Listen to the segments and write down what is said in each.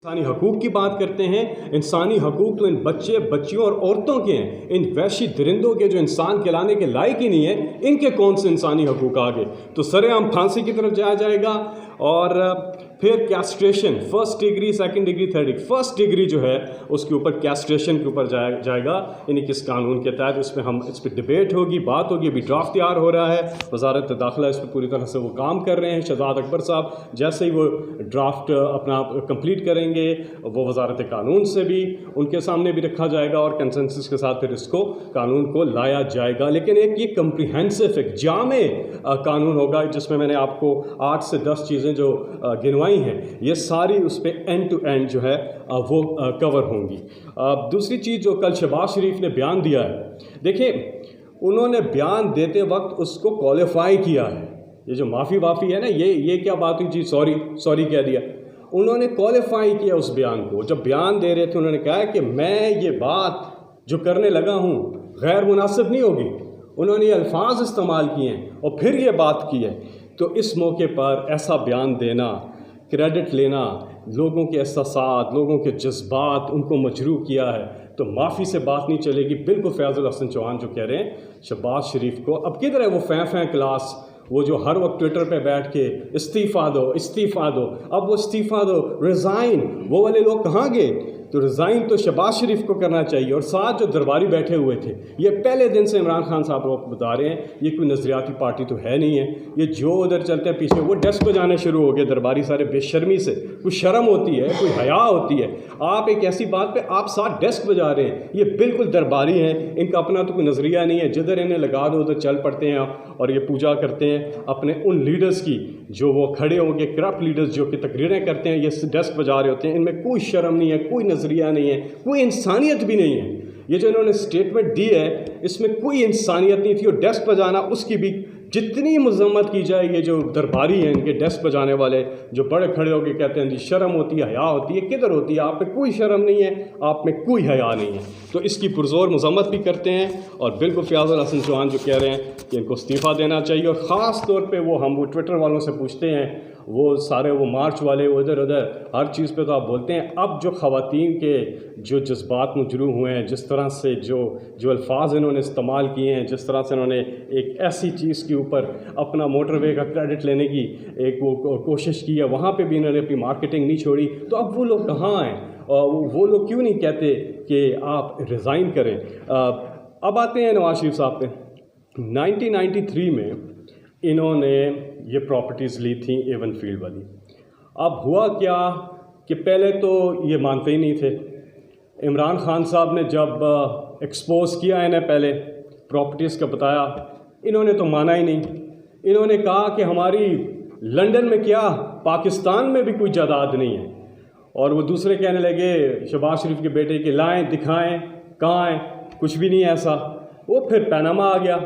انسانی حقوق کی بات کرتے ہیں. انسانی حقوق تو ان بچے بچیوں اور عورتوں کے ہیں. ان وحشی درندوں کے جو انسان کہلانے کے لائق ہی نہیں ہیں, ان کے کون سے انسانی حقوق آگے؟ تو سر عام پھانسی کی طرف جایا جائے گا. اور پھر castration, first degree, second degree, third degree. First degree جو ہے اس کے اوپر کیسٹریشن کے اوپر جائے گا, یعنی کس قانون کے تحت. اس پہ ڈبیٹ ہوگی, بات ہوگی. ابھی ڈرافٹ تیار ہو رہا ہے, وزارت داخلہ اس پہ پوری طرح سے وہ کام کر رہے ہیں. شہزاد اکبر صاحب جیسے ہی وہ ڈرافٹ اپنا کمپلیٹ کریں گے, وہ وزارت قانون سے بھی ان کے سامنے بھی رکھا جائے گا اور کنسنسس کے ساتھ پھر اس کو قانون کو لایا جائے گا. لیکن ایک یہ کمپریہنسو, ایک جامع قانون ہوگا جس میں نے آپ کو 8 سے 10 چیزیں جو گنوائی ہیں, یہ ساری اس پہ اینڈ ٹو اینڈ جو ہے وہ کور ہوں گی. دوسری چیز جو کل شہباز شریف نے بیان دیا ہے, دیکھیں انہوں نے بیان دیتے وقت اس کو کوالیفائی کیا ہے. یہ جو معافی ہے نا, یہ کیا بات ہوئی جی, سوری کہہ دیا. انہوں نے کوالیفائی کیا اس بیان کو. جب بیان دے رہے تھے انہوں نے کہا کہ میں یہ بات جو کرنے لگا ہوں غیر مناسب نہیں ہوگی. انہوں نے یہ الفاظ استعمال کیے ہیں اور پھر یہ بات کی ہے. تو اس موقع پر ایسا بیان دینا, کریڈٹ لینا, لوگوں کے احساسات, لوگوں کے جذبات ان کو مجروح کیا ہے, تو معافی سے بات نہیں چلے گی. بالکل فیاض الحسن چوہان جو کہہ رہے ہیں شہباز شریف کو, اب کدھر ہے وہ فیں کلاس, وہ جو ہر وقت ٹویٹر پہ بیٹھ کے استعفیٰ دو, اب وہ استعفیٰ دو, ریزائن, وہ والے لوگ کہاں گئے؟ تو ریزائن تو شہباز شریف کو کرنا چاہیے. اور ساتھ جو درباری بیٹھے ہوئے تھے, یہ پہلے دن سے عمران خان صاحب کو بتا رہے ہیں یہ کوئی نظریاتی پارٹی تو ہے نہیں ہے. یہ جو ادھر چلتے ہیں پیچھے, وہ ڈیسک پہ جانے شروع ہو گئے درباری سارے بے شرمی سے. کوئی شرم ہوتی ہے, کوئی حیا ہوتی ہے؟ آپ ایک ایسی بات پہ آپ ساتھ ڈیسک پہ جا رہے ہیں. یہ بالکل درباری ہیں, ان کا اپنا تو کوئی نظریہ نہیں ہے. جدھر انہیں لگا دو ادھر چل پڑتے ہیں اور یہ پوجا کرتے ہیں اپنے ان لیڈرز کی جو وہ کھڑے ہوں گے, کرپٹ لیڈرز جو کہ تقریریں کرتے ہیں, یہ ڈیسک پہ جا رہے ہوتے ہیں. ان میں کوئی شرم نہیں ہے, کوئی نظریہ نہیں ہے, کوئی انسانیت بھی نہیں ہے. یہ جو انہوں نے اسٹیٹمنٹ دی ہے اس میں کوئی انسانیت نہیں تھی. اور ڈیسک پہ جانا, اس کی بھی جتنی مذمت کی جائے, یہ جو درباری ہیں ان کے ڈیسک پہ جانے والے جو بڑے کھڑے ہو کے کہتے ہیں جی شرم ہوتی ہے, حیا ہوتی ہے, کدھر ہوتی ہے؟ آپ میں کوئی شرم نہیں ہے, آپ میں کوئی حیا نہیں ہے. تو اس کی پرزور مذمت بھی کرتے ہیں. اور بالکل فیاض الحسن چوہان جو کہہ رہے ہیں کہ ان کو استعفیٰ دینا چاہیے. اور خاص طور پہ وہ ٹویٹر والوں سے پوچھتے ہیں, وہ سارے وہ مارچ والے ادھر ہر چیز پہ تو آپ بولتے ہیں. اب جو خواتین کے جو جذبات مجروح ہوئے ہیں, جس طرح سے جو الفاظ انہوں نے استعمال کیے ہیں, جس طرح سے انہوں نے ایک ایسی چیز کے اوپر اپنا موٹر وے کا کریڈٹ لینے کی ایک وہ کوشش کی ہے, وہاں پہ بھی انہوں نے اپنی مارکیٹنگ نہیں چھوڑی. تو اب وہ لوگ کہاں ہیں؟ وہ لوگ کیوں نہیں کہتے کہ آپ ریزائن کریں؟ اب آتے ہیں نواز شریف صاحب پہ. 1993 میں انہوں نے یہ پراپرٹیز لی تھیں ایون فیلڈ والی. اب ہوا کیا کہ پہلے تو یہ مانتے ہی نہیں تھے. عمران خان صاحب نے جب ایکسپوز کیا انہیں پہلے پراپرٹیز کا بتایا, انہوں نے تو مانا ہی نہیں. انہوں نے کہا کہ ہماری لنڈن میں کیا, پاکستان میں بھی کوئی جائیداد نہیں ہے. اور وہ دوسرے کہنے لگے شہباز شریف کے بیٹے کہ لائیں دکھائیں کہاں ہیں, کچھ بھی نہیں ہے ایسا. وہ پھر پیناما آ گیا.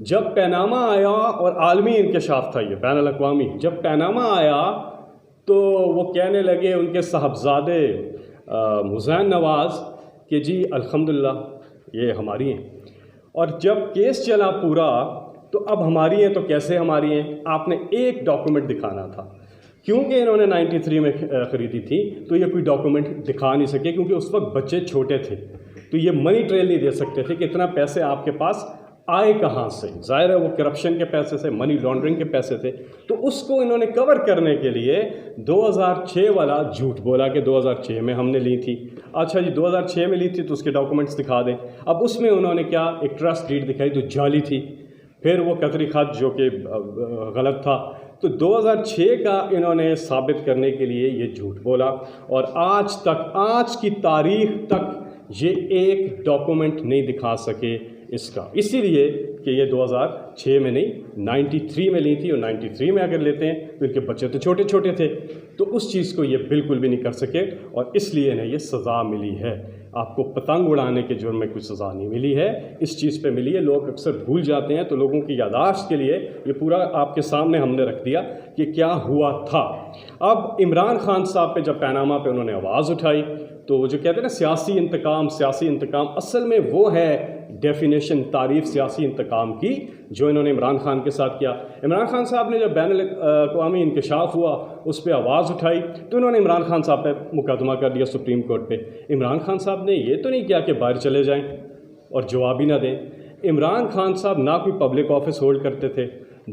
جب پیناما آیا, اور عالمی انکشاف تھا یہ, بین الاقوامی, جب پیناما آیا تو وہ کہنے لگے ان کے صاحبزادے حسین نواز کہ جی الحمدللہ یہ ہماری ہیں. اور جب کیس چلا پورا تو اب ہماری ہیں تو کیسے ہماری ہیں؟ آپ نے ایک ڈاکومنٹ دکھانا تھا. کیونکہ انہوں نے 93 میں خریدی تھی تو یہ کوئی ڈاکومنٹ دکھا نہیں سکے, کیونکہ اس وقت بچے چھوٹے تھے, تو یہ منی ٹریل نہیں دے سکتے تھے کہ اتنا پیسے آپ کے پاس آئے کہاں سے. ظاہر ہے وہ کرپشن کے پیسے سے, منی لانڈرنگ کے پیسے تھے. تو اس کو انہوں نے کور کرنے کے لیے 2006 والا جھوٹ بولا کہ 2006 میں ہم نے لی تھی. اچھا جی 2006 میں لی تھی تو اس کے ڈاکومنٹس دکھا دیں. اب اس میں انہوں نے کیا, ایک ٹرسٹ ڈیڈ دکھائی جو جعلی تھی, پھر وہ قطری خط جو کہ غلط تھا. تو 2006 کا انہوں نے ثابت کرنے کے لیے یہ جھوٹ بولا, اور آج تک, آج کی تاریخ تک یہ ایک ڈاکومنٹ نہیں دکھا سکے اس کا. اسی لیے کہ یہ 2006 میں نہیں 93 میں لی تھی, اور 93 میں اگر لیتے ہیں تو ان کے بچے تو چھوٹے چھوٹے تھے. تو اس چیز کو یہ بالکل بھی نہیں کر سکے, اور اس لیے انہیں یہ سزا ملی ہے. آپ کو پتنگ اڑانے کے جرم میں کوئی سزا نہیں ملی ہے, اس چیز پہ ملی ہے. لوگ اکثر بھول جاتے ہیں, تو لوگوں کی یادداشت کے لیے یہ پورا آپ کے سامنے ہم نے رکھ دیا کہ کیا ہوا تھا. اب عمران خان صاحب پہ جب پیناما پہ انہوں نے آواز اٹھائی, تو وہ جو کہتے ہیں نا سیاسی انتقام, اصل میں وہ ہے ڈیفینیشن, تعریف سیاسی انتقام انتقام کی جو انہوں نے عمران خان کے ساتھ کیا. عمران خان صاحب نے جب بین الاقوامی انکشاف ہوا اس پہ آواز اٹھائی تو انہوں نے عمران خان صاحب پہ مقدمہ کر دیا سپریم کورٹ پہ. عمران خان صاحب نے یہ تو نہیں کیا کہ باہر چلے جائیں اور جواب ہی نہ دیں. عمران خان صاحب نہ کوئی پبلک آفس ہولڈ کرتے تھے,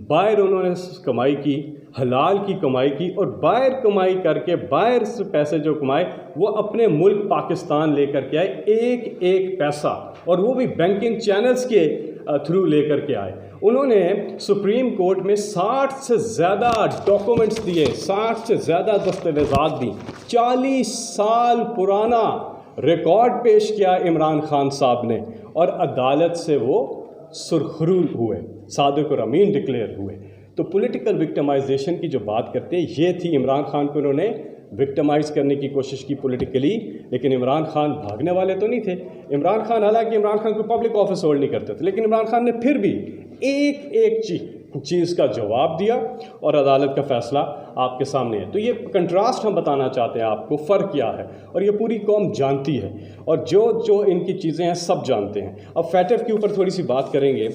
باہر انہوں نے کمائی کی, حلال کی کمائی کی, اور باہر کمائی کر کے باہر سے پیسے جو کمائے وہ اپنے ملک پاکستان لے کر کے آئے, ایک ایک پیسہ, اور وہ بھی بینکنگ چینلز کے تھرو لے کر کے آئے. انہوں نے سپریم کورٹ میں 60 سے زیادہ ڈاکومنٹس دیے, 60 سے زیادہ دستاویزات دی, 40 سال پرانا ریکارڈ پیش کیا عمران خان صاحب نے, اور عدالت سے وہ سرخرو ہوئے, صادق اور امین ڈکلیئر ہوئے. تو پولیٹیکل وکٹمائزیشن کی جو بات کرتے ہیں یہ تھی. عمران خان کو انہوں نے وکٹمائز کرنے کی کوشش کی پولیٹیکلی, لیکن عمران خان بھاگنے والے تو نہیں تھے. عمران خان, حالانکہ عمران خان کوئی پبلک آفس ہولڈ نہیں کرتے تھے, لیکن عمران خان نے پھر بھی ایک ایک چیز کا جواب دیا اور عدالت کا فیصلہ آپ کے سامنے ہے. تو یہ کنٹراسٹ ہم بتانا چاہتے ہیں آپ کو, فرق کیا ہے, اور یہ پوری قوم جانتی ہے, اور جو ان کی چیزیں ہیں سب جانتے ہیں. اب فیٹف کے اوپر تھوڑی سی بات کریں گے.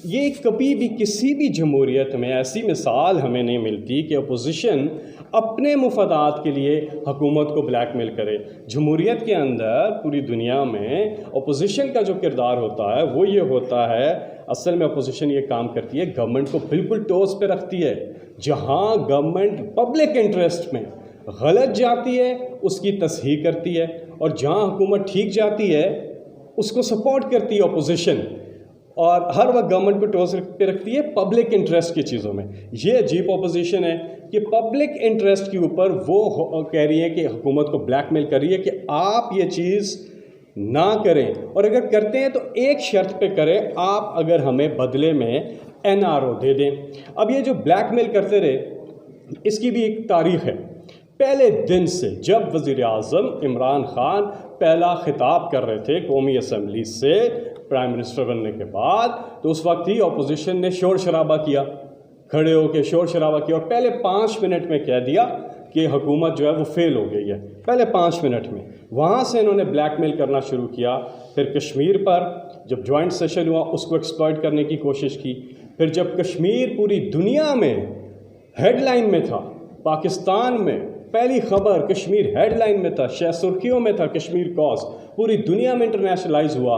یہ کبھی بھی کسی بھی جمہوریت میں ایسی مثال ہمیں نہیں ملتی کہ اپوزیشن اپنے مفادات کے لیے حکومت کو بلیک میل کرے. جمہوریت کے اندر پوری دنیا میں اپوزیشن کا جو کردار ہوتا ہے وہ یہ ہوتا ہے, اصل میں اپوزیشن یہ کام کرتی ہے, گورنمنٹ کو بالکل ٹوز پہ رکھتی ہے. جہاں گورنمنٹ پبلک انٹرسٹ میں غلط جاتی ہے اس کی تصحیح کرتی ہے, اور جہاں حکومت ٹھیک جاتی ہے اس کو سپورٹ کرتی ہے اپوزیشن, اور ہر وقت گورنمنٹ کو ٹوز پہ رکھتی ہے پبلک انٹرسٹ کی چیزوں میں. یہ عجیب اپوزیشن ہے کہ پبلک انٹرسٹ کے اوپر وہ کہہ رہی ہے کہ حکومت کو بلیک میل کر رہی ہے کہ آپ یہ چیز نہ کریں, اور اگر کرتے ہیں تو ایک شرط پہ کریں, آپ اگر ہمیں بدلے میں NRO دے دیں. اب یہ جو بلیک میل کرتے رہے اس کی بھی ایک تاریخ ہے. پہلے دن سے جب وزیر اعظم عمران خان پہلا خطاب کر رہے تھے قومی اسمبلی سے پرائم منسٹر بننے کے بعد, تو اس وقت ہی اپوزیشن نے شور شرابہ کیا, کھڑے ہو کے شور شرابہ کیا, اور پہلے 5 منٹ میں کہہ دیا کہ حکومت جو ہے وہ فیل ہو گئی ہے. پہلے 5 منٹ میں وہاں سے انہوں نے بلیک میل کرنا شروع کیا. پھر کشمیر پر جب جوائنٹ سیشن ہوا اس کو ایکسپلائٹ کرنے کی کوشش کی. پھر جب کشمیر پوری دنیا میں ہیڈ لائن میں تھا, پاکستان میں پہلی خبر کشمیر ہیڈ لائن میں تھا, شہ سرخیوں میں تھا کشمیر کاز, پوری دنیا میں انٹرنیشنلائز ہوا,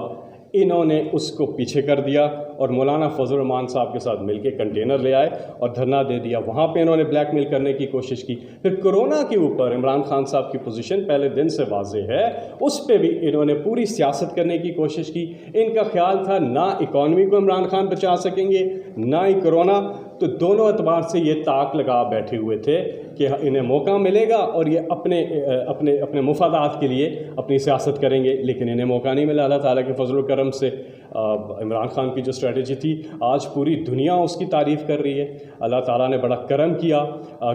انہوں نے اس کو پیچھے کر دیا اور مولانا فضل الرحمان صاحب کے ساتھ مل کے کنٹینر لے آئے اور دھرنا دے دیا. وہاں پہ انہوں نے بلیک میل کرنے کی کوشش کی. پھر کرونا کے اوپر عمران خان صاحب کی پوزیشن پہلے دن سے واضح ہے, اس پہ بھی انہوں نے پوری سیاست کرنے کی کوشش کی. ان کا خیال تھا نہ اکانومی کو عمران خان بچا سکیں گے نہ ہی کرونا, تو دونوں اعتبار سے یہ طاق لگا بیٹھے ہوئے تھے کہ انہیں موقع ملے گا اور یہ اپنے مفادات کے لیے اپنی سیاست کریں گے, لیکن انہیں موقع نہیں ملا. اللہ تعالیٰ کے فضل و کرم سے عمران خان کی جو اسٹریٹجی تھی آج پوری دنیا اس کی تعریف کر رہی ہے. اللہ تعالیٰ نے بڑا کرم کیا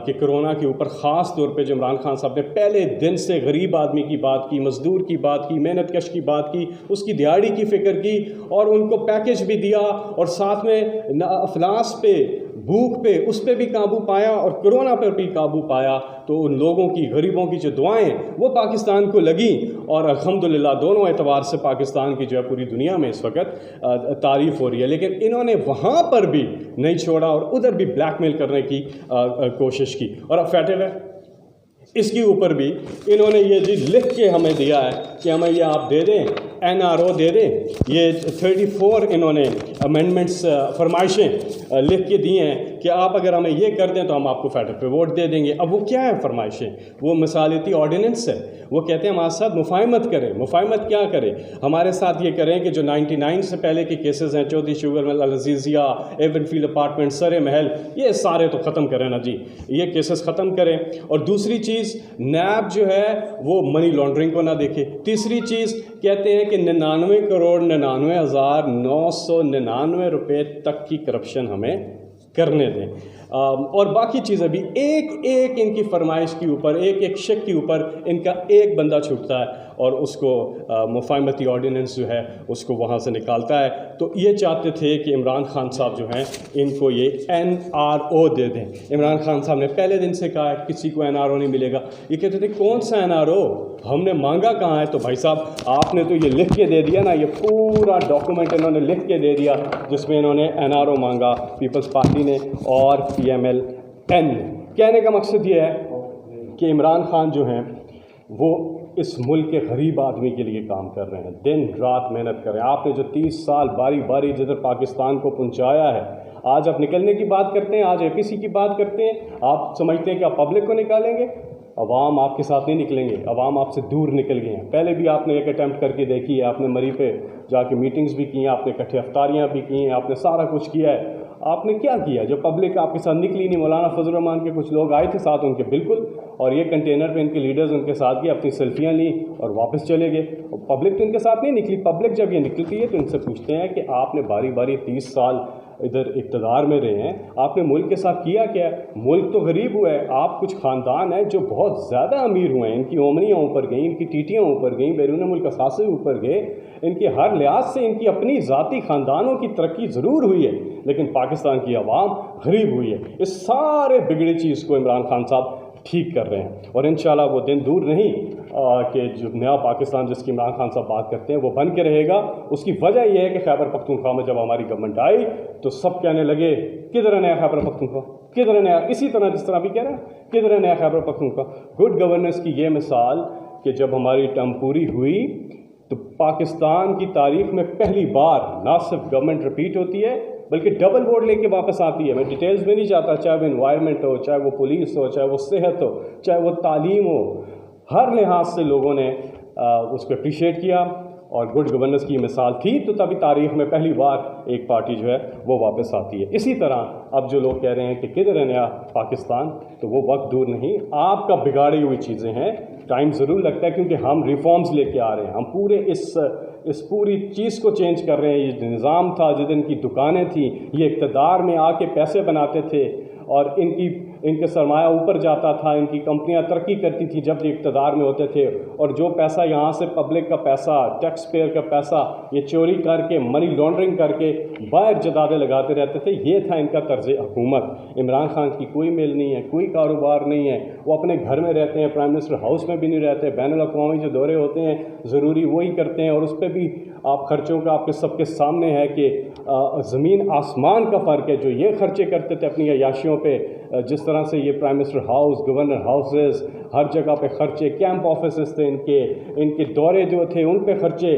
کہ کرونا کے اوپر خاص طور پہ جو عمران خان صاحب نے پہلے دن سے غریب آدمی کی بات کی, مزدور کی بات کی, محنت کش کی بات کی, اس کی دیہڑی کی فکر کی, اور ان کو پیکج بھی دیا, اور ساتھ میں افلاس پہ, بھوک پہ, اس پہ بھی قابو پایا, اور کرونا پر بھی قابو پایا. تو ان لوگوں کی, غریبوں کی جو دعائیں وہ پاکستان کو لگیں, اور الحمدللہ دونوں اعتبار سے پاکستان کی جو ہے پوری دنیا میں اس وقت تعریف ہو رہی ہے. لیکن انہوں نے وہاں پر بھی نہیں چھوڑا اور ادھر بھی بلیک میل کرنے کی کوشش کی. اور اب فیٹل ہے اس کے اوپر بھی انہوں نے یہ جی لکھ کے ہمیں دیا ہے کہ ہمیں یہ آپ دے دیں, NRO دے دیں. یہ 34 انہوں نے امینڈمنٹس فرمائشیں لکھ کے دی ہیں کہ آپ اگر ہمیں یہ کر دیں تو ہم آپ کو فیڈرل پہ ووٹ دے دیں گے. اب وہ کیا ہے فرمائشیں؟ وہ مثالیتی آرڈیننس ہے. وہ کہتے ہیں ہمارے ساتھ مفاہمت کریں. مفاہمت کیا کریں؟ ہمارے ساتھ یہ کریں کہ جو 99 سے پہلے کے کیسز ہیں, Chaudhry sugar mill, العزیزیہ, even field apartment, سر محل, یہ سارے تو ختم کریں نا جی, یہ کیسز ختم کریں. اور دوسری چیز نیب جو ہے وہ منی لانڈرنگ کو نہ دیکھے. تیسری چیز کہتے ہیں کہ 99,99,999 روپے تک کی کرپشن ہمیں کرنے دیں. اور باقی چیزیں بھی ایک ایک ان کی فرمائش کے اوپر, ایک ایک شک کے اوپر ان کا ایک بندہ چھوٹتا ہے اور اس کو مفاہمتی آرڈیننس جو ہے اس کو وہاں سے نکالتا ہے. تو یہ چاہتے تھے کہ عمران خان صاحب جو ہیں ان کو یہ NRO دے دیں. عمران خان صاحب نے پہلے دن سے کہا کسی کو NRO نہیں ملے گا. یہ کہتے تھے کون سا NRO, ہم نے مانگا کہاں ہے؟ تو بھائی صاحب آپ نے تو یہ لکھ کے دے دیا نا، یہ پورا ڈاکومنٹ انہوں نے لکھ کے دے دیا جس میں انہوں نے NRO مانگا پیپلز پارٹی نے اور PMLN نے۔ کہنے کا مقصد یہ ہے کہ عمران خان جو ہیں وہ اس ملک کے غریب آدمی کے لیے کام کر رہے ہیں، دن رات محنت کر رہے ہیں۔ آپ نے جو 30 سال باری باری جدھر پاکستان کو پہنچایا ہے، آج آپ نکلنے کی بات کرتے ہیں، آج APC کی بات کرتے ہیں، آپ سمجھتے ہیں کہ آپ پبلک کو نکالیں گے؟ عوام آپ کے ساتھ نہیں نکلیں گے، عوام آپ سے دور نکل گئے ہیں۔ پہلے بھی آپ نے ایک اٹیمپٹ کر کے دیکھی ہے، آپ نے مری پہ جا کے میٹنگز بھی کی ہیں، آپ نے اکٹھے افطاریاں بھی کی ہیں، آپ نے سارا کچھ کیا ہے۔ آپ نے کیا کیا جو پبلک آپ کے ساتھ نکلی نہیں؟ مولانا فضل الرحمان کے کچھ لوگ آئے تھے ساتھ ان کے، بالکل، اور یہ کنٹینر پہ ان کے لیڈرز ان کے ساتھ گئے، اپنی سیلفیاں لیں اور واپس چلے گئے۔ اور پبلک تو ان کے ساتھ نہیں نکلی۔ پبلک جب یہ نکلتی ہے تو ان سے پوچھتے ہیں کہ آپ نے باری باری 30 سال ادھر اقتدار میں رہے ہیں، آپ نے ملک کے ساتھ کیا کیا ہے؟ ملک تو غریب ہوا ہے، آپ کچھ خاندان ہیں جو بہت زیادہ امیر ہوئے ہیں، ان کی اومنیاں اوپر گئیں، ان کی ٹیٹیاں اوپر گئیں، بیرون ملک اثاثے اوپر گئے، ان کے ہر لحاظ سے ان کی اپنی ذاتی خاندانوں کی ترقی ضرور ہوئی ہے، لیکن پاکستان کی عوام غریب ہوئی ہے۔ اس سارے بگڑی چیز کو عمران خان صاحب ٹھیک کر رہے ہیں، اور انشاءاللہ وہ دن دور نہیں کہ جو نیا پاکستان جس کی عمران خان صاحب بات کرتے ہیں وہ بن کے رہے گا۔ اس کی وجہ یہ ہے کہ خیبر پختونخوا میں جب ہماری گورنمنٹ آئی تو سب کہنے لگے کدھر ہے نیا خیبر پختونخوا، کدھر ہے نیا، اسی طرح جس طرح بھی کہہ رہے ہیں کدھر ہے نیا خیبر پختونخوا۔ گڈ گورننس کی یہ مثال کہ جب ہماری ٹرم پوری ہوئی تو پاکستان کی تاریخ میں پہلی بار نہ صرف گورنمنٹ ریپیٹ ہوتی ہے بلکہ ڈبل ووٹ لے کے واپس آتی ہے۔ میں ڈیٹیلز میں نہیں جاتا، چاہے وہ انوائرمنٹ ہو، چاہے وہ پولیس ہو، چاہے وہ صحت ہو، چاہے وہ تعلیم ہو، ہر لحاظ سے لوگوں نے اس کو اپریشیٹ کیا، اور گڈ گورننس کی مثال تھی، تو تبھی تاریخ میں پہلی بار ایک پارٹی جو ہے وہ واپس آتی ہے۔ اسی طرح اب جو لوگ کہہ رہے ہیں کہ کدھر ہے نیا پاکستان، تو وہ وقت دور نہیں، آپ کا بگاڑی ہوئی چیزیں ہیں، ٹائم ضرور لگتا ہے کیونکہ ہم ریفارمز لے کے آ رہے ہیں، ہم پورے اس پوری چیز کو چینج کر رہے ہیں۔ یہ نظام تھا جن کی دکانیں تھیں، یہ اقتدار میں آ کے پیسے بناتے تھے اور ان کے سرمایہ اوپر جاتا تھا، ان کی کمپنیاں ترقی کرتی تھی جب یہ اقتدار میں ہوتے تھے، اور جو پیسہ یہاں سے پبلک کا پیسہ، ٹیکس پیئر کا پیسہ یہ چوری کر کے، منی لانڈرنگ کر کے باہر جدادیں لگاتے رہتے تھے، یہ تھا ان کا طرز حکومت۔ عمران خان کی کوئی میل نہیں ہے، کوئی کاروبار نہیں ہے، وہ اپنے گھر میں رہتے ہیں، پرائم منسٹر ہاؤس میں بھی نہیں رہتے، بین الاقوامی جو دورے ہوتے ہیں ضروری وہی کرتے ہیں، اور اس پہ بھی آپ خرچوں کا آپ کے سب کے سامنے ہے کہ زمین آسمان کا فرق ہے۔ جو یہ خرچے کرتے تھے اپنی عیاشیوں پہ، جس طرح سے یہ prime minister house, governor houses, ہر جگہ پہ خرچے، کیمپ آفیسز تھے ان کے دورے جو تھے ان پہ خرچے،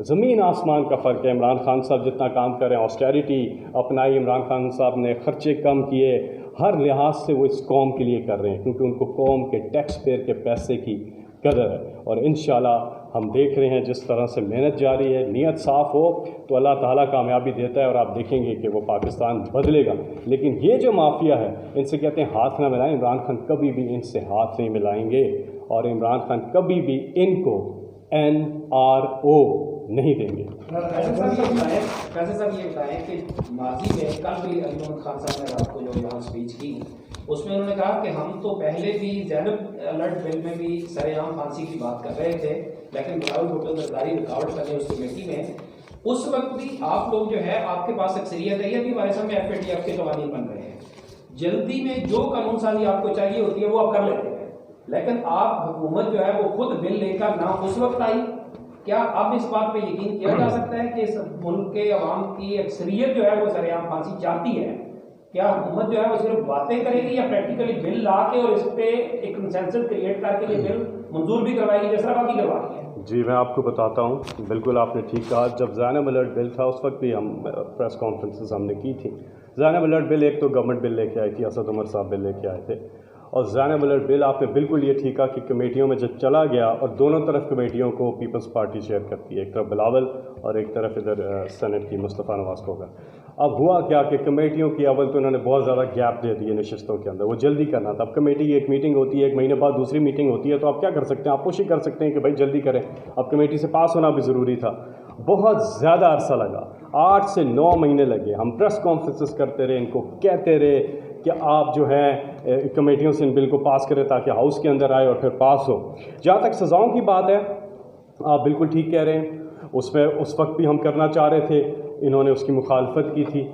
زمین آسمان کا فرق ہے۔ عمران خان صاحب جتنا کام کر رہے ہیں، آسٹیریٹی اپنائی عمران خان صاحب نے، خرچے کم کیے، ہر لحاظ سے وہ اس قوم کے لیے کر رہے ہیں کیونکہ ان کو قوم کے ٹیکس پیئر کے پیسے کی قدر ہے، اور انشاءاللہ ہم دیکھ رہے ہیں جس طرح سے محنت جاری ہے، نیت صاف ہو تو اللہ تعالیٰ کامیابی دیتا ہے، اور آپ دیکھیں گے کہ وہ پاکستان بدلے گا۔ لیکن یہ جو مافیا ہے ان سے کہتے ہیں ہاتھ نہ ملائیں، عمران خان کبھی بھی ان سے ہاتھ نہیں ملائیں گے، اور عمران خان کبھی بھی ان کو NRO نہیں دیں گے۔ فیصل صاحب یہ بتائیں کہ ماضی میں کل بھی علی محمد خان صاحب نے رات کو جو یہاں اسپیچ کی اس میں انہوں نے کہا کہ ہم تو پہلے بھی زینب الرٹ بل میں بھی سر عام پھانسی کی بات کر رہے تھے، لیکن بلاول بھٹو زرداری رکاوٹ کرنے اس کمیٹی میں، اس وقت بھی آپ لوگ جو ہے آپ کے پاس اکثریت ہے، یہ بھی ہمارے سامنے FATF کے قوانین بن رہے ہیں، جلدی میں جو قانون سازی آپ کو چاہیے ہوتی ہے وہ آپ کر لیتے ہیں، لیکن آپ حکومت جو ہے وہ خود بل لے کر نہ اس وقت آئی۔ کیا اب اس بات پہ یقین کیا جا سکتا ہے کہ اس ملک کے عوام کی اکثریت جو ہے وہ سر عام پھانسی چاہتی ہے؟ کیا حکومت جو ہے وہ صرف باتیں کرے گی یا پریکٹیکلی بل لا کے اور اس پہ ایک کنسنسس کریٹ کر کے یہ بل منظور بھی کروائے گی جس طرح باقی کروا رہی ہے؟ جی میں آپ کو بتاتا ہوں، بالکل آپ نے ٹھیک کہا۔ جب زینب الرٹ بل تھا اس وقت بھی ہم پریس کانفرنسز ہم نے کی تھی۔ زینب الرٹ بل ایک تو گورنمنٹ بل لے کے آئی تھی، اسد عمر صاحب بل لے کے آئے تھے، اور زینب الرٹ بل آپ نے بالکل یہ ٹھیک کہا کہ کمیٹیوں میں جب چلا گیا، اور دونوں طرف کمیٹیوں کو پیپلز پارٹی شیئر کرتی ہے، ایک طرف بلاول اور ایک طرف ادھر سینٹ کی مصطفیٰ نواز کو ہوگا۔ اب ہوا کیا کہ کمیٹیوں کی اول تو انہوں نے بہت زیادہ گیپ دے دیے نشستوں کے اندر، وہ جلدی کرنا تھا۔ اب کمیٹی کی ایک میٹنگ ہوتی ہے، ایک مہینے بعد دوسری میٹنگ ہوتی ہے، تو آپ کیا کر سکتے ہیں؟ آپ کوشش کر سکتے ہیں کہ بھائی جلدی کریں۔ اب کمیٹی سے پاس ہونا بھی ضروری تھا، بہت زیادہ عرصہ لگا، 8 سے 9 مہینے لگے۔ ہم پریس کانفرنسز کرتے رہے، ان کو کہتے رہے کہ آپ جو ہے کمیٹیوں سے ان بل کو پاس کریں تاکہ ہاؤس کے اندر آئے اور پھر پاس ہو۔ جہاں تک سزاؤں کی بات ہے، آپ بالکل ٹھیک کہہ رہے ہیں، اس میں اس وقت بھی ہم کرنا چاہ رہے تھے، انہوں نے اس کی مخالفت کی تھی۔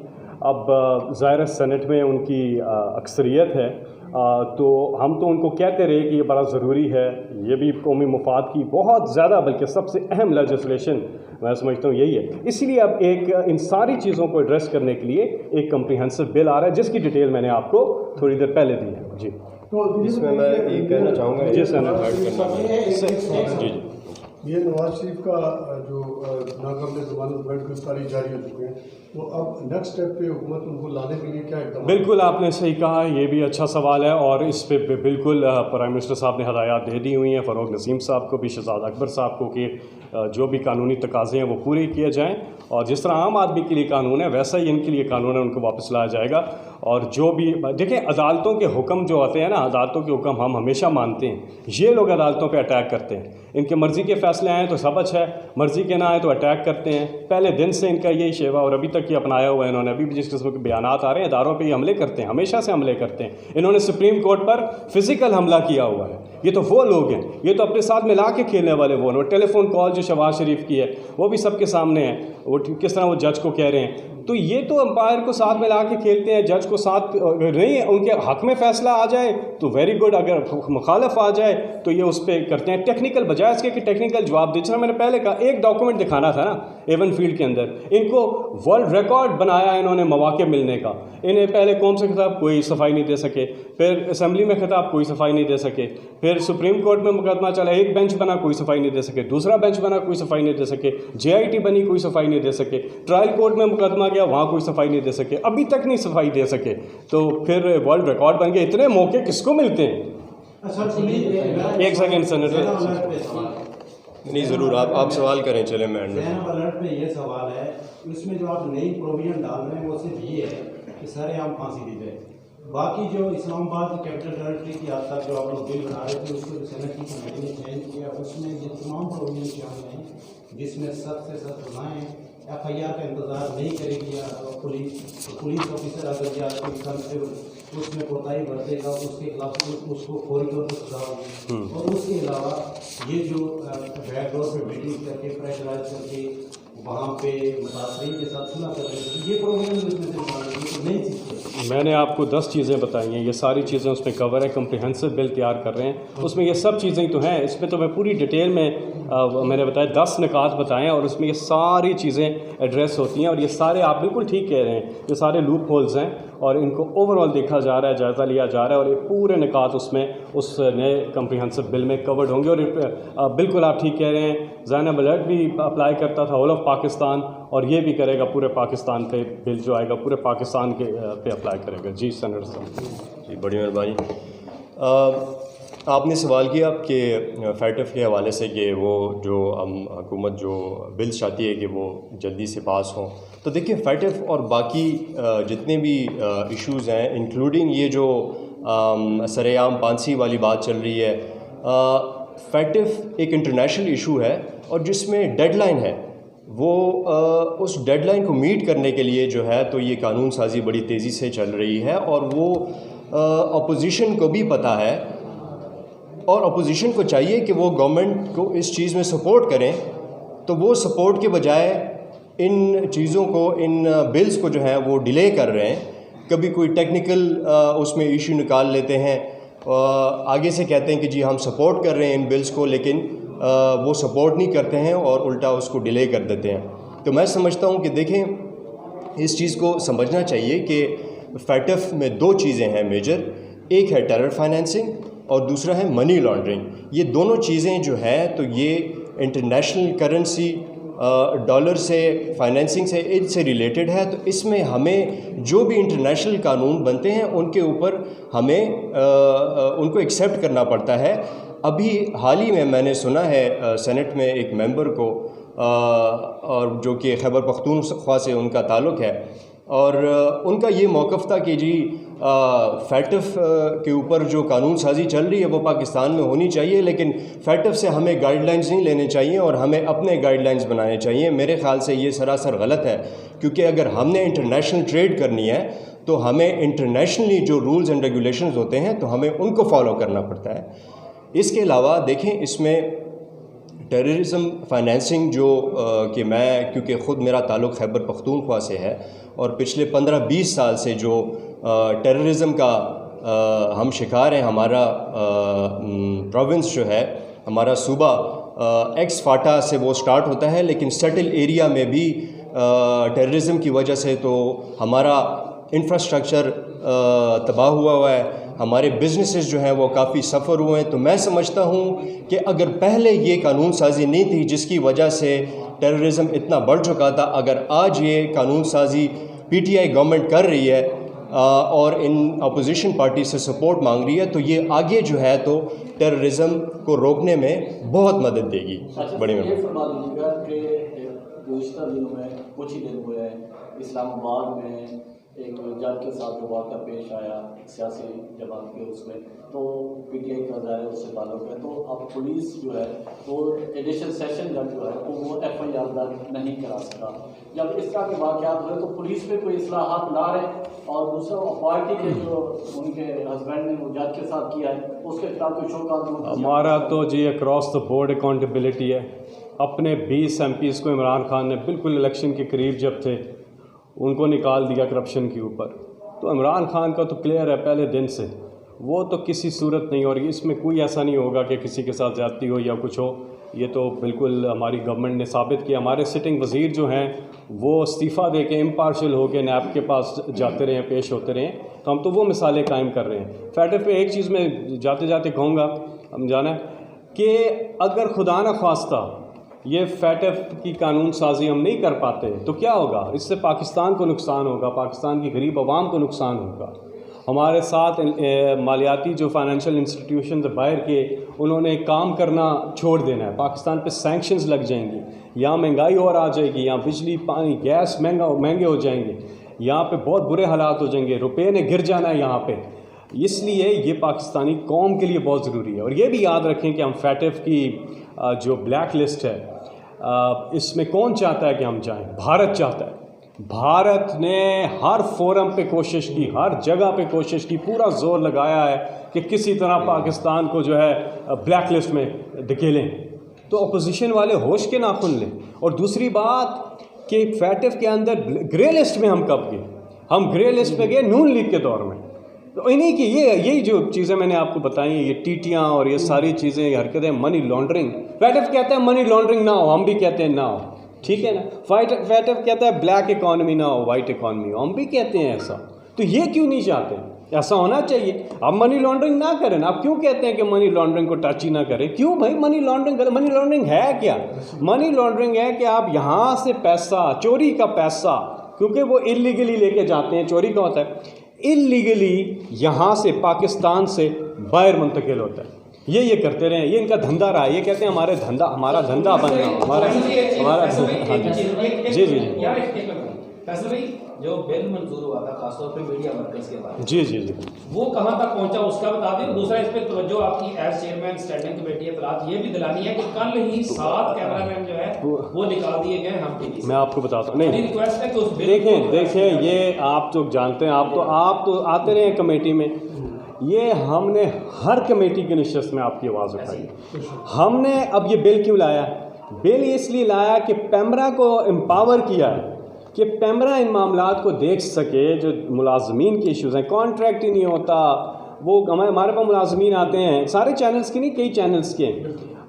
اب ظاہر سینٹ میں ان کی اکثریت ہے، تو ہم تو ان کو کہتے رہے کہ یہ بڑا ضروری ہے, یہ بھی قومی مفاد کی بہت زیادہ بلکہ سب سے اہم لیجسلیشن میں سمجھتا ہوں یہی ہے. اسی لیے اب ایک ان ساری چیزوں کو ایڈریس کرنے کے لیے ایک کمپریہنسو بل آ رہا ہے جس کی ڈیٹیل میں نے آپ کو تھوڑی دیر پہلے دی ہے. جی اس میں یہ کہنا چاہوں گا جی سر. جی یہ نواز شریف کا جو ناقابل ضمانت بیل گرفتاری جاری ہو چکے ہیں, تو اب نیکسٹ اسٹیپ پہ حکومت ان کو لانے کے لیے کیا اقدام؟ بالکل آپ نے صحیح کہا, یہ بھی اچھا سوال ہے اور اس پہ بالکل پرائم منسٹر صاحب نے ہدایات دے دی ہوئی ہیں فاروق نسیم صاحب کو بھی, شہزاد اکبر صاحب کو, کہ جو بھی قانونی تقاضے ہیں وہ پورے کیے جائیں, اور جس طرح عام آدمی کے لیے قانون ہے ویسا ہی ان کے لیے قانون ہے, ان کو واپس لایا جائے گا. اور جو بھی دیکھیں عدالتوں کے حکم جو آتے ہیں نا, عدالتوں کے حکم ہم ہمیشہ مانتے ہیں. یہ لوگ عدالتوں پہ اٹیک کرتے ہیں, ان کے مرضی کے فیصلے آئیں تو سب اچھا ہے, مرضی کے نہ آئے تو اٹیک کرتے ہیں. پہلے دن سے ان کا یہی شیوا اور ابھی تک یہ اپنایا ہوا ہے انہوں نے. ابھی بھی جس قسم کے بیانات آ رہے ہیں اداروں پہ یہ حملے کرتے ہیں, ہمیشہ سے حملے کرتے ہیں. انہوں نے سپریم کورٹ پر فزیکل حملہ کیا ہوا ہے. یہ تو وہ لوگ ہیں, یہ تو اپنے ساتھ ملا کے کھیلنے والے وہ ہیں. ٹیلی فون کال جو شہباز شریف کی ہے وہ بھی سب کے سامنے ہے, وہ کس طرح وہ جج کو کہہ رہے ہیں. تو یہ تو امپائر کو ساتھ ملا کے کھیلتے ہیں, جج کو ساتھ نہیں, ان کے حق میں فیصلہ آ جائے تو ویری گڈ, اگر مخالف آ جائے تو یہ اس پہ کرتے ہیں ٹیکنیکل, بجائے اس کے کہ ٹیکنیکل جواب دے. جس طرح میں نے پہلے کہا ایک ڈاکومنٹ دکھانا تھا نا ایون فیلڈ کے اندر, ان کو ورلڈ ریکارڈ بنایا انہوں نے مواقع ملنے کا. انہیں پہلے قوم سے خطاب کوئی صفائی نہیں دے سکے, پھر اسمبلی میں خطاب کوئی صفائی نہیں دے سکے, پھر سپریم کورٹ میں مقدمہ چلا, ایک بینچ بنا کوئی صفائی نہیں دے سکے, دوسرا بینچ بنا کوئی صفائی نہیں دے سکے, JIT بنی کوئی صفائی نہیں دے سکے, ٹرائل کورٹ میں مقدمہ گیا وہاں کوئی صفائی نہیں دے سکے, ابھی تک نہیں صفائی دے سکے. تو پھر ورلڈ ریکارڈ بن گئے. اتنے موقع کس کو ملتے ہیں؟ ایک سیکنڈ سینیٹر. نہیں ضرور آپ سوال کریں. چلیں میں الرٹ میں یہ سوال ہے, اس میں جو آپ نئی پروویژن ڈال رہے ہیں وہ صرف یہ ہے کہ سر عام پھانسی دی جائے. باقی جو اسلام آباد کیپٹل ٹیریٹری کی حد تک جو آپ لوگ بل بنا رہے تھے اس کو سینٹ کی کمیٹی نے چینج کیا, اس میں یہ تمام پروویژن شامل ہیں جس میں سخت سے سخت سزائیں, FIR کا انتظار نہیں کرے گی یا پولیس آفیسر اگر یا کوئی کنسٹیبل اس میں کوتاہی برتے گا اس کے خلاف اس کو فوری طور پر سزا ہوگی. اور اس کے علاوہ یہ جو بیک ڈور پہ میٹنگ کر کے پریشرائز کر کے وہاں پہ متاثرین کے ساتھ صلح کر رہے ہیں, یہ پروگرام اس میں سے نئی چیز. میں نے آپ کو 10 چیزیں بتائی ہیں, یہ ساری چیزیں اس میں کور ہے. کمپریہنسو بل تیار کر رہے ہیں, اس میں یہ سب چیزیں تو ہیں. اس میں تو میں پوری ڈیٹیل میں نے بتایا 10 نکات بتائے ہیں, اور اس میں یہ ساری چیزیں ایڈریس ہوتی ہیں. اور یہ سارے آپ بالکل ٹھیک کہہ رہے ہیں, یہ سارے لوپ ہولز ہیں اور ان کو اوور آل دیکھا جا رہا ہے, جائزہ لیا جا رہا ہے, اور یہ پورے نکات اس میں اس نئے کمپریہنسو بل میں کورڈ ہوں گے. اور بالکل آپ ٹھیک کہہ رہے ہیں, زینب الرٹ بھی اپلائی کرتا تھا آل آف پاکستان, اور یہ بھی کرے گا پورے پاکستان پہ. بل جو آئے گا پورے پاکستان کے پہ اپلائی کرے گا. جی سینیٹر صاحب. جی بڑی مہربانی. آپ نے سوال کیا کہ فیٹف کے حوالے سے کہ وہ جو حکومت جو بلز چاہتی ہے کہ وہ جلدی سے پاس ہوں. تو دیکھیں فیٹف اور باقی جتنے بھی ایشوز ہیں انکلوڈنگ یہ جو سر عام پھانسی والی بات چل رہی ہے, فیٹف ایک انٹرنیشنل ایشو ہے اور جس میں ڈیڈ لائن ہے. وہ اس ڈیڈ لائن کو میٹ کرنے کے لیے جو ہے تو یہ قانون سازی بڑی تیزی سے چل رہی ہے, اور وہ اپوزیشن کو بھی پتہ ہے, اور اپوزیشن کو چاہیے کہ وہ گورنمنٹ کو اس چیز میں سپورٹ کریں. تو وہ سپورٹ کے بجائے ان چیزوں کو, ان بلز کو جو ہے وہ ڈیلے کر رہے ہیں. کبھی کوئی ٹیکنیکل اس میں ایشو نکال لیتے ہیں, آگے سے کہتے ہیں کہ جی ہم سپورٹ کر رہے ہیں ان بلز کو, لیکن وہ سپورٹ نہیں کرتے ہیں اور الٹا اس کو ڈیلے کر دیتے ہیں. تو میں سمجھتا ہوں کہ دیکھیں اس چیز کو سمجھنا چاہیے کہ فیٹف میں 2 چیزیں ہیں میجر, ایک ہے ٹیرر فائنینسنگ اور دوسرا ہے منی لانڈرنگ. یہ دونوں چیزیں جو ہیں تو یہ انٹرنیشنل کرنسی ڈالر سے فائنینسنگ سے ان سے ریلیٹڈ ہے. تو اس میں ہمیں جو بھی انٹرنیشنل قانون بنتے ہیں ان کے اوپر ہمیں ان کو ایکسیپٹ کرنا پڑتا ہے. ابھی حال ہی میں نے سنا ہے سینٹ میں ایک ممبر کو, اور جو کہ خیبر پختونخوا سے ان کا تعلق ہے, اور ان کا یہ موقف تھا کہ جی فیٹف کے اوپر جو قانون سازی چل رہی ہے وہ پاکستان میں ہونی چاہیے, لیکن فیٹف سے ہمیں گائیڈ لائنز نہیں لینے چاہیے اور ہمیں اپنے گائیڈ لائنز بنانے چاہیے. میرے خیال سے یہ سراسر غلط ہے, کیونکہ اگر ہم نے انٹرنیشنل ٹریڈ کرنی ہے تو ہمیں انٹرنیشنلی جو رولز اینڈ ریگولیشنز ہوتے ہیں تو ہمیں ان کو فالو کرنا پڑتا ہے. اس کے علاوہ دیکھیں اس میں ٹیررزم فائنینسنگ جو کہ میں کیونکہ خود میرا تعلق خیبر پختونخوا سے ہے اور پچھلے 15-20 سال سے جو ٹیررزم کا ہم شکار ہیں. ہمارا پروونس جو ہے، ہمارا صوبہ ایکس فاٹا سے وہ سٹارٹ ہوتا ہے، لیکن سیٹل ایریا میں بھی ٹیررزم کی وجہ سے تو ہمارا انفراسٹرکچر تباہ ہوا ہے، ہمارے بزنسز جو ہیں وہ کافی سفر ہوئے ہیں. تو میں سمجھتا ہوں کہ اگر پہلے یہ قانون سازی نہیں تھی جس کی وجہ سے ٹیررزم اتنا بڑھ چکا تھا، اگر آج یہ قانون سازی پی ٹی آئی گورنمنٹ کر رہی ہے اور ان اپوزیشن پارٹی سے سپورٹ مانگ رہی ہے، تو یہ آگے جو ہے تو ٹیررزم کو روکنے میں بہت مدد دے گی. بڑی یہ فرما دیجیے گا کہ گزشتہ دنوں میں کچھ ہی دن ہوئے ہیں اسلام آباد میں ایک جج کے ساتھ جو واقعہ پیش آیا سیاسی جماعت کے اس میں، تو پی ٹی آئی کا ظاہر اس سے تعلق ہے، تو اب پولیس جو ہے وہ ایڈیشنل سیشن جج جو ہے وہ ایف آئی آر درج نہیں کرا سکا. جب اس طرح کے واقعات ہوئے تو پولیس پہ کوئی اصلاحات لا رہے، اور دوسرا پارٹی کے جو ان کے ہسبینڈ نے وہ جج کے ساتھ کیا ہے اس کے خلاف کوئی شوکات؟ ہمارا تو جی اکراس دا بورڈ اکاؤنٹیبلٹی ہے. اپنے 20 ایم پیز کو عمران خان نے بالکل الیکشن کے قریب جب تھے ان کو نکال دیا کرپشن کے اوپر. تو عمران خان کا تو کلیئر ہے پہلے دن سے، وہ تو کسی صورت نہیں، اور اس میں کوئی ایسا نہیں ہوگا کہ کسی کے ساتھ زیادتی ہو یا کچھ ہو. یہ تو بالکل ہماری گورنمنٹ نے ثابت کیا. ہمارے سٹنگ وزیر جو ہیں وہ استعفیٰ دے کے امپارشل ہو کے نیب کے پاس جاتے رہے ہیں، پیش ہوتے رہے ہیں. تو ہم تو وہ مثالیں قائم کر رہے ہیں. فیٹر پہ ایک چیز میں جاتے جاتے کہوں گا، ہم جانا ہے کہ اگر خدا نہ خواستہ یہ فیٹ ایف کی قانون سازی ہم نہیں کر پاتے تو کیا ہوگا؟ اس سے پاکستان کو نقصان ہوگا، پاکستان کی غریب عوام کو نقصان ہوگا. ہمارے ساتھ مالیاتی جو فائنینشیل انسٹیٹیوشنز باہر کے انہوں نے کام کرنا چھوڑ دینا ہے. پاکستان پہ سینکشنز لگ جائیں گی، یہاں مہنگائی اور آ جائے گی، یہاں بجلی پانی گیس مہنگے ہو جائیں گے، یہاں پہ بہت برے حالات ہو جائیں گے، روپے نے گر جانا ہے یہاں پہ. اس لیے یہ پاکستانی قوم کے لیے بہت ضروری ہے. اور یہ بھی یاد رکھیں کہ ہم فیٹ ایف کی جو بلیک لسٹ ہے اس میں کون چاہتا ہے کہ ہم جائیں؟ بھارت چاہتا ہے. بھارت نے ہر فورم پہ کوشش کی، ہر جگہ پہ کوشش کی، پورا زور لگایا ہے کہ کسی طرح پاکستان کو جو ہے بلیک لسٹ میں دھکیلیں. تو اپوزیشن والے ہوش کے ناخن لیں. اور دوسری بات کہ فیٹ ایف کے اندر گرے لسٹ میں ہم کب گئے؟ ہم گرے لسٹ میں گئے نون لیگ کے دور میں. تو انہیں کی یہی جو چیزیں میں نے آپ کو بتائی ہیں، یہ ٹیٹیاں اور یہ ساری چیزیں، یہ حرکتیں، منی لانڈرنگ. فیٹ ایف کہتا ہے منی لانڈرنگ نہ ہو، ہم بھی کہتے ہیں نہ ہو، ٹھیک ہے نا. فیٹ ایف کہتا ہے بلیک اکانومی نہ ہو، وائٹ اکانومی ہو، ہم بھی کہتے ہیں ایسا. تو یہ کیوں نہیں چاہتے؟ ایسا ہونا چاہیے. اب منی لانڈرنگ نہ کریں. آپ کیوں کہتے ہیں کہ منی لانڈرنگ کو ٹچ ہی نہ کریں؟ کیوں بھائی منی لانڈرنگ ہے کیا؟ منی لانڈرنگ ہے کہ آپ یہاں سے پیسہ، چوری کا پیسہ، کیونکہ وہ اللیگلی لے کے جاتے ہیں، چوری کا ہوتا ہے، اللیگلی یہاں سے پاکستان سے باہر منتقل ہوتا ہے. یہ کرتے رہے ہیں، یہ ان کا دھندا رہا ہے. یہ کہتے ہیں ہمارا دھندا بننا، ہمارا جی. فیصل بھائی، جو بل منظور ہوا تھا خاص طور پہ میڈیا ورکرز کے بارے میں، جی وہ کہاں تک پہنچا اس کا بتا دیں. دوسرا اس پہ توجہ آپ کی ایز چیئرمین اسٹینڈنگ کمیٹی اطلاعات یہ بھی دلانی ہے کہ کل ہی 7 کیمرہ مین جو ہے وہ نکال دیے گئے ہم ٹی وی سے. میں آپ کو بتاتا ہوں. نہیں ریکویسٹ ہے کہ اس دیکھیں یہ آپ تو جانتے ہیں، آپ تو آتے رہے ہیں کمیٹی میں. یہ ہم نے ہر کمیٹی کی نشست میں آپ کی آواز اٹھائی. ہم نے اب یہ بل کیوں لایا؟ بل اس لیے لایا کہ پیمرا کو امپاور کیا ہے کہ پیمرا ان معاملات کو دیکھ سکے. جو ملازمین کے ایشوز ہیں، کانٹریکٹ ہی نہیں ہوتا. وہ ہمارے پاس ملازمین آتے ہیں، سارے چینلز کے نہیں، کئی چینلز کے،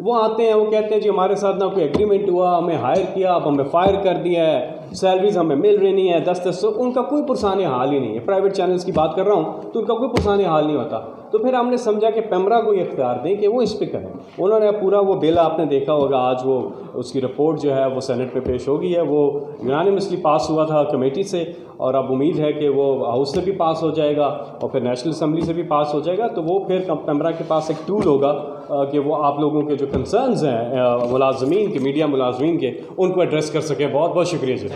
وہ آتے ہیں، وہ کہتے ہیں جی ہمارے ساتھ نہ کوئی ایگریمنٹ ہوا، ہمیں ہائر کیا، اب ہمیں فائر کر دیا ہے، سیلریز ہمیں مل رہی نہیں ہے 10 ان کا کوئی پرسان حال ہی نہیں ہے. پرائیویٹ چینلز کی بات کر رہا ہوں تو ان کا کوئی پرسان حال نہیں ہوتا. تو پھر ہم نے سمجھا کہ پیمرا کو یہ اختیار دیں کہ وہ اس پہ کریں. انہوں نے پورا وہ بل آپ نے دیکھا ہوگا، آج وہ اس کی رپورٹ جو ہے وہ سینٹ پہ پیش ہو گئی ہے. وہ یونانیمسلی پاس ہوا تھا کمیٹی سے، اور اب امید ہے کہ وہ ہاؤس سے بھی پاس ہو جائے گا اور پھر نیشنل اسمبلی سے بھی پاس ہو جائے گا. تو وہ پھر پیمرا کے پاس ایک ٹول ہوگا کہ وہ آپ لوگوں کے جو کنسرنز ہیں ملازمین کے، میڈیا ملازمین کے، ان کو ایڈریس کر سکے. بہت بہت شکریہ جی.